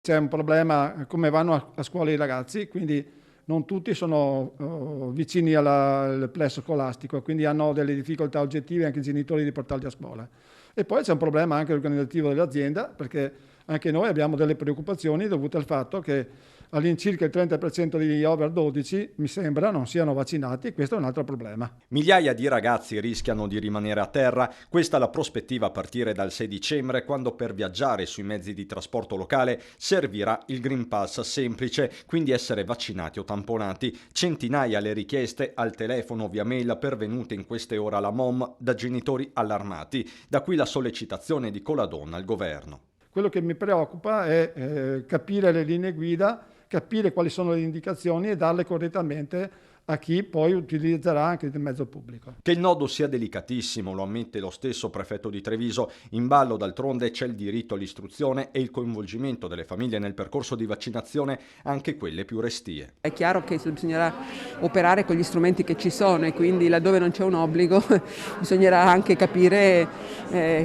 C'è un problema come vanno a scuola i ragazzi, quindi non tutti sono vicini al plesso scolastico, quindi hanno delle difficoltà oggettive anche i genitori di portarli a scuola. E poi c'è un problema anche organizzativo dell'azienda, perché anche noi abbiamo delle preoccupazioni dovute al fatto che all'incirca il 30% degli over 12, mi sembra, non siano vaccinati, e questo è un altro problema. Migliaia di ragazzi rischiano di rimanere a terra, questa è la prospettiva a partire dal 6 dicembre, quando per viaggiare sui mezzi di trasporto locale servirà il Green Pass semplice, quindi essere vaccinati o tamponati. Centinaia le richieste al telefono via mail pervenute in queste ore alla MOM da genitori allarmati, da qui la sollecitazione di Coladonna al governo. Quello che mi preoccupa è capire le linee guida, capire quali sono le indicazioni e darle correttamente a chi poi utilizzerà anche il mezzo pubblico. Che il nodo sia delicatissimo, lo ammette lo stesso prefetto di Treviso. In ballo d'altronde c'è il diritto all'istruzione e il coinvolgimento delle famiglie nel percorso di vaccinazione, anche quelle più restie. È chiaro che bisognerà operare con gli strumenti che ci sono e quindi laddove non c'è un obbligo bisognerà anche capire,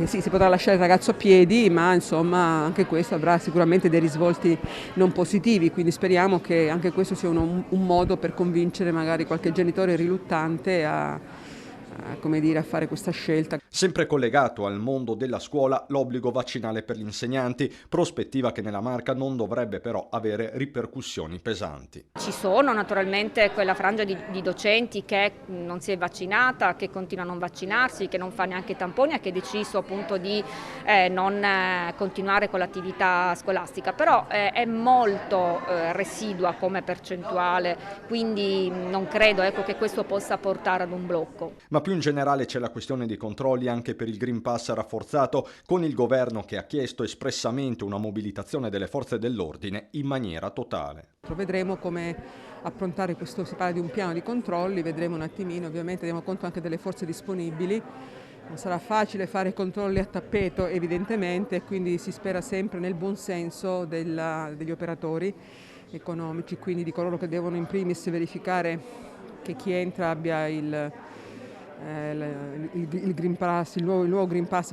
sì, si potrà lasciare il ragazzo a piedi, ma insomma anche questo avrà sicuramente dei risvolti non positivi, quindi speriamo che anche questo sia un modo per convincere magari qualche genitore riluttante come dire, a fare questa scelta. Sempre collegato al mondo della scuola, l'obbligo vaccinale per gli insegnanti, prospettiva che nella Marca non dovrebbe però avere ripercussioni pesanti. Ci sono naturalmente quella frangia di docenti che non si è vaccinata, che continua a non vaccinarsi, che non fa neanche i tamponi e che ha deciso appunto di non continuare con l'attività scolastica, però è molto residua come percentuale, quindi non credo che questo possa portare ad un blocco. Ma più in generale c'è la questione dei controlli anche per il Green Pass rafforzato, con il governo che ha chiesto espressamente una mobilitazione delle forze dell'ordine in maniera totale. Vedremo come approntare questo, si parla di un piano di controlli, vedremo un attimino, ovviamente teniamo conto anche delle forze disponibili. Non sarà facile fare controlli a tappeto evidentemente, quindi si spera sempre nel buon senso degli operatori economici, quindi di coloro che devono in primis verificare che chi entra abbia il Green Pass, il nuovo Green Pass